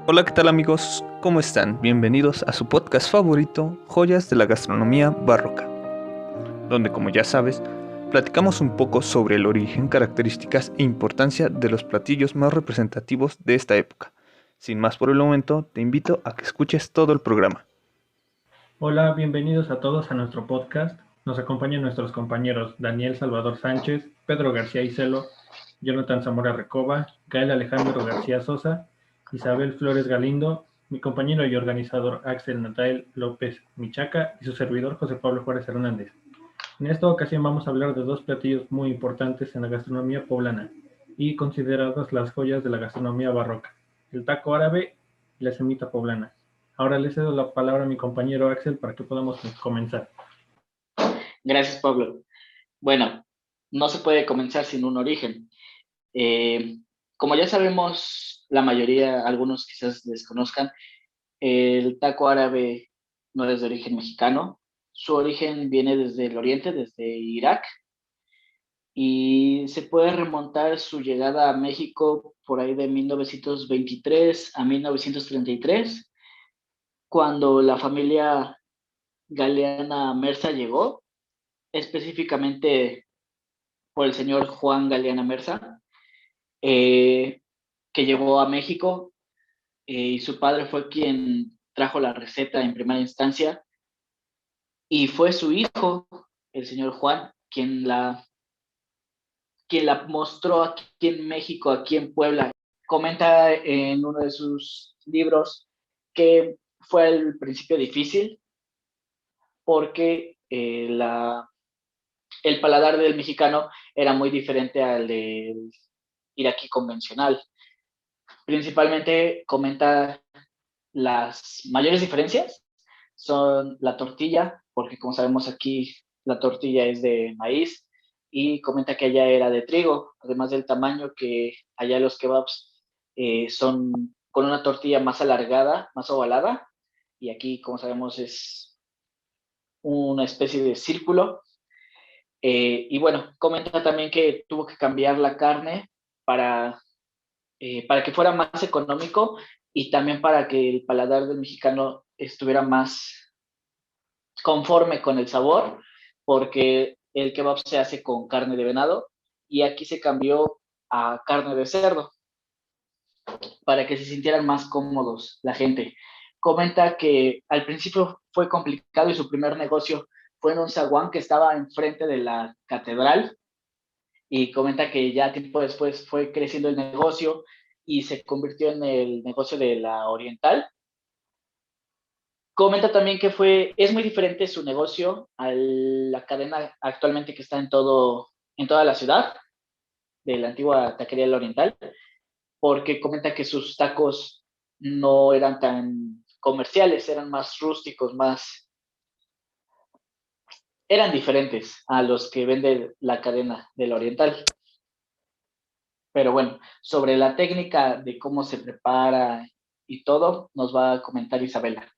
Hola, ¿qué tal amigos? ¿Cómo están? Bienvenidos a su podcast favorito, Joyas de la Gastronomía Barroca, donde, como ya sabes, platicamos un poco sobre el origen, características e importancia de los platillos más representativos de esta época. Sin más por el momento, te invito a que escuches todo el programa. Hola, bienvenidos a todos a nuestro podcast. Nos acompañan nuestros compañeros Daniel Salvador Sánchez, Pedro García Iselo, Jonathan Zamora Recoba, Gael Alejandro García Sosa, Isabel Flores Galindo, mi compañero y organizador Axel Natael López Michaca y su servidor José Pablo Juárez Hernández. En esta ocasión vamos a hablar de dos platillos muy importantes en la gastronomía poblana y consideradas las joyas de la gastronomía barroca, el taco árabe y la semita poblana. Ahora le cedo la palabra a mi compañero Axel para que podamos comenzar. Gracias, Pablo. Bueno, no se puede comenzar sin un origen. Eh, Como ya sabemos, la mayoría, algunos quizás desconozcan, el taco árabe no es de origen mexicano. Su origen viene desde el oriente, desde Irak, y se puede remontar su llegada a México por ahí de 1923 a 1933, cuando la familia Galeana Merza llegó, específicamente por el señor Juan Galeana Merza, eh, que llegó a México, y su padre fue quien trajo la receta en primera instancia, y fue su hijo, el señor Juan, quien la mostró aquí en México, aquí en Puebla. Comenta en uno de sus libros que fue al principio difícil porque el paladar del mexicano era muy diferente al del iraquí convencional. Principalmente comenta las mayores diferencias son la tortilla, porque como sabemos aquí la tortilla es de maíz, y comenta que allá era de trigo, además del tamaño, que allá los kebabs son con una tortilla más alargada, más ovalada, y aquí como sabemos es una especie de círculo. Y bueno, comenta también que tuvo que cambiar la carne para para que fuera más económico y también para que el paladar del mexicano estuviera más conforme con el sabor, porque el kebab se hace con carne de venado y aquí se cambió a carne de cerdo para que se sintieran más cómodos la gente. Comenta que al principio fue complicado y su primer negocio fue en un zaguán que estaba enfrente de la catedral, y comenta que ya tiempo después fue creciendo el negocio y se convirtió en el negocio de la Oriental. Comenta también que es muy diferente su negocio a la cadena actualmente que está en toda la ciudad, de la antigua taquería de la Oriental, porque comenta que sus tacos no eran tan comerciales, eran más rústicos, eran diferentes a los que vende la cadena de la Oriental. Pero bueno, sobre la técnica de cómo se prepara y todo, nos va a comentar Isabela.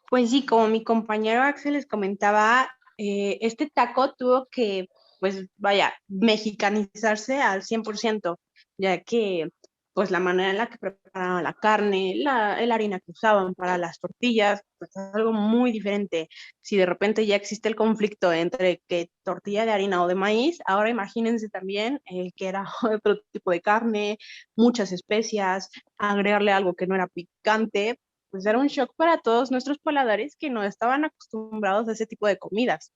Pues sí, como mi compañero Axel les comentaba, este taco tuvo que, pues vaya, mexicanizarse al 100%, ya que pues la manera en la que preparaban la carne, la harina que usaban para las tortillas, pues es algo muy diferente. Si de repente ya existe el conflicto entre que tortilla de harina o de maíz, ahora imagínense también el que era otro tipo de carne, muchas especias, agregarle algo que no era picante, pues era un shock para todos nuestros paladares que no estaban acostumbrados a ese tipo de comidas.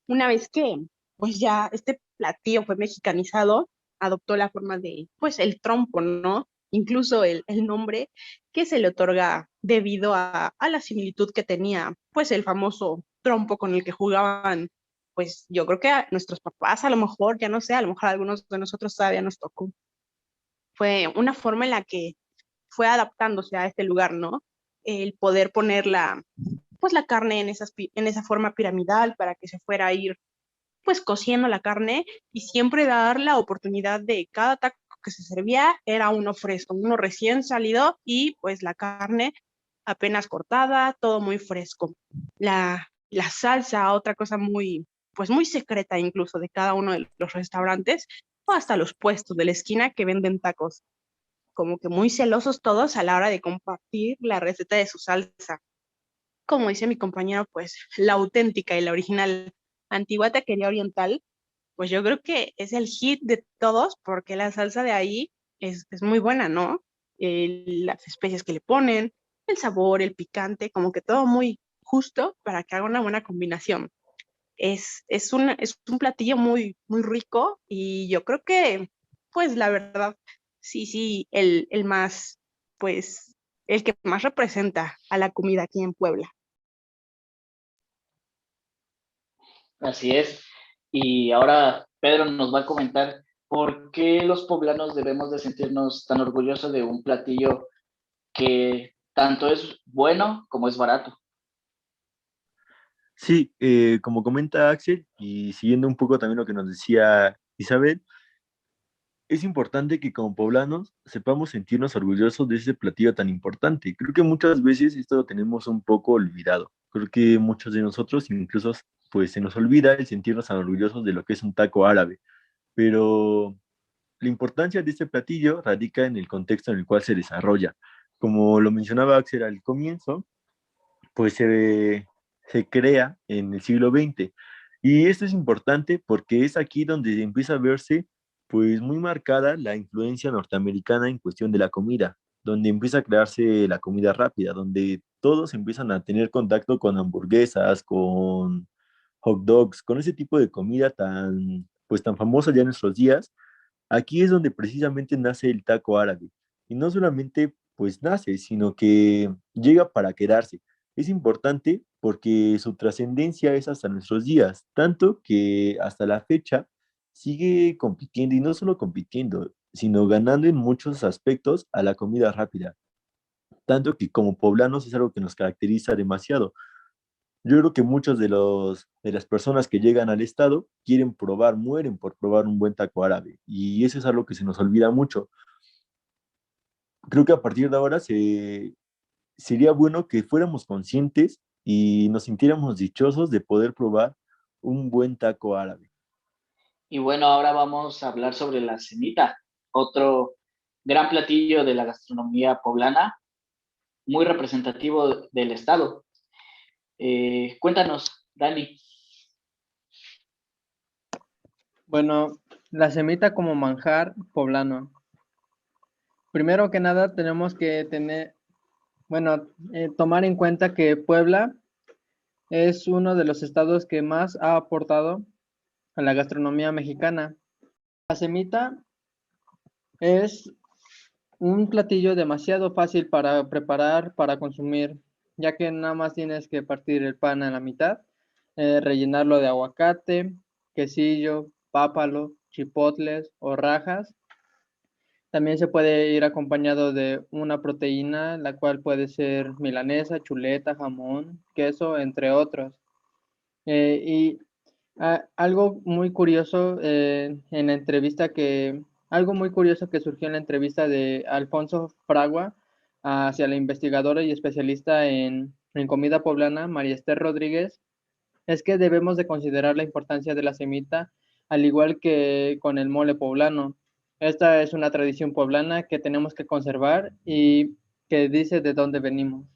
Una vez que pues ya este platillo fue mexicanizado, adoptó la forma de pues el trompo, ¿no? Incluso el nombre que se le otorga debido a la similitud que tenía pues el famoso trompo con el que jugaban, pues yo creo que a nuestros papás a lo mejor, ya no sé, a lo mejor a algunos de nosotros todavía nos tocó. Fue una forma en la que fue adaptándose a este lugar, ¿no? El poder poner pues la carne en esa forma piramidal para que se fuera a ir pues cociendo la carne y siempre dar la oportunidad de cada taco que se servía era uno fresco, uno recién salido y pues la carne apenas cortada, todo muy fresco. La salsa, otra cosa muy, pues muy secreta incluso de cada uno de los restaurantes o hasta los puestos de la esquina que venden tacos. como que muy celosos todos a la hora de compartir la receta de su salsa. Como dice mi compañero, pues la auténtica y la original antigua taquería oriental, pues yo creo que es el hit de todos porque la salsa de ahí es muy buena, ¿no? Las especies que le ponen, el sabor, el picante, como que todo muy justo para que haga una buena combinación. Es un platillo muy, muy rico y yo creo que, pues la verdad, sí, el más, pues, el que más representa a la comida aquí en Puebla. Así es. Y ahora Pedro nos va a comentar por qué los poblanos debemos de sentirnos tan orgullosos de un platillo que tanto es bueno como es barato. Sí, como comenta Axel, y siguiendo un poco también lo que nos decía Isabel, es importante que como poblanos sepamos sentirnos orgullosos de ese platillo tan importante. Creo que muchas veces esto lo tenemos un poco olvidado. Creo que muchos de nosotros incluso pues se nos olvida el sentirnos tan orgullosos de lo que es un taco árabe. Pero la importancia de este platillo radica en el contexto en el cual se desarrolla. Como lo mencionaba Axel al comienzo, pues se crea en el siglo XX. Y esto es importante porque es aquí donde empieza a verse pues muy marcada la influencia norteamericana en cuestión de la comida, donde empieza a crearse la comida rápida, donde todos empiezan a tener contacto con hamburguesas, con hot dogs, con ese tipo de comida tan pues tan famosa ya en nuestros días. Aquí es donde precisamente nace el taco árabe. Y no solamente pues nace, sino que llega para quedarse. Es importante porque su trascendencia es hasta nuestros días, tanto que hasta la fecha sigue compitiendo y no solo compitiendo, sino ganando en muchos aspectos a la comida rápida. Tanto que como poblanos es algo que nos caracteriza demasiado. Yo creo que muchos de las personas que llegan al estado quieren probar, mueren por probar un buen taco árabe. Y eso es algo que se nos olvida mucho. Creo que a partir de ahora sería bueno que fuéramos conscientes y nos sintiéramos dichosos de poder probar un buen taco árabe. Y bueno, ahora vamos a hablar sobre la semita, otro gran platillo de la gastronomía poblana, muy representativo del estado. Cuéntanos, Dani. Bueno, la semita como manjar poblano. Primero que nada tenemos que tomar en cuenta que Puebla es uno de los estados que más ha aportado a la gastronomía mexicana. La semita es un platillo demasiado fácil para preparar, para consumir, ya que nada más tienes que partir el pan a la mitad, rellenarlo de aguacate, quesillo, pápalo, chipotles o rajas. También se puede ir acompañado de una proteína, la cual puede ser milanesa, chuleta, jamón, queso, entre otros. Algo muy curioso en la entrevista algo muy curioso que surgió en la entrevista de Alfonso Fragua hacia la investigadora y especialista en comida poblana, María Esther Rodríguez, es que debemos de considerar la importancia de la semita, al igual que con el mole poblano. Esta es una tradición poblana que tenemos que conservar y que dice de dónde venimos.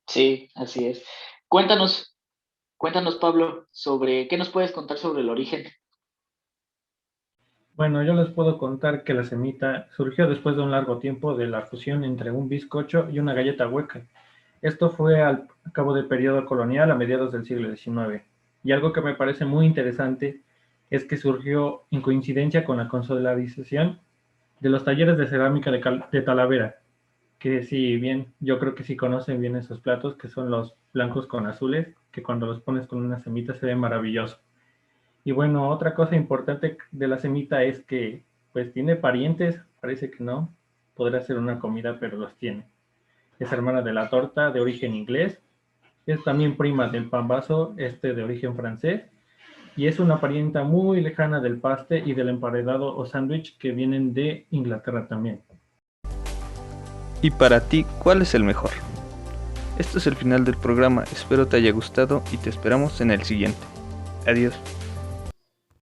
Sí, así es. Cuéntanos, cuéntanos, Pablo, sobre qué nos puedes contar sobre el origen. Bueno, yo les puedo contar que la semita surgió después de un largo tiempo de la fusión entre un bizcocho y una galleta hueca. Esto fue al cabo del periodo colonial a mediados del siglo XIX. Y algo que me parece muy interesante es que surgió en coincidencia con la consolidación de los talleres de cerámica de Talavera, que sí, bien, yo creo que sí conocen bien esos platos, que son los blancos con azules, que cuando los pones con una semita se ve maravilloso. Y bueno, otra cosa importante de la semita es que pues tiene parientes, parece que no, podrá ser una comida, pero los tiene. Es hermana de la torta de origen inglés, es también prima del pan vaso, de origen francés, y es una parienta muy lejana del paste y del emparedado o sándwich que vienen de Inglaterra también. ¿Y para ti, cuál es el mejor? Esto es el final del programa, espero te haya gustado y te esperamos en el siguiente. Adiós.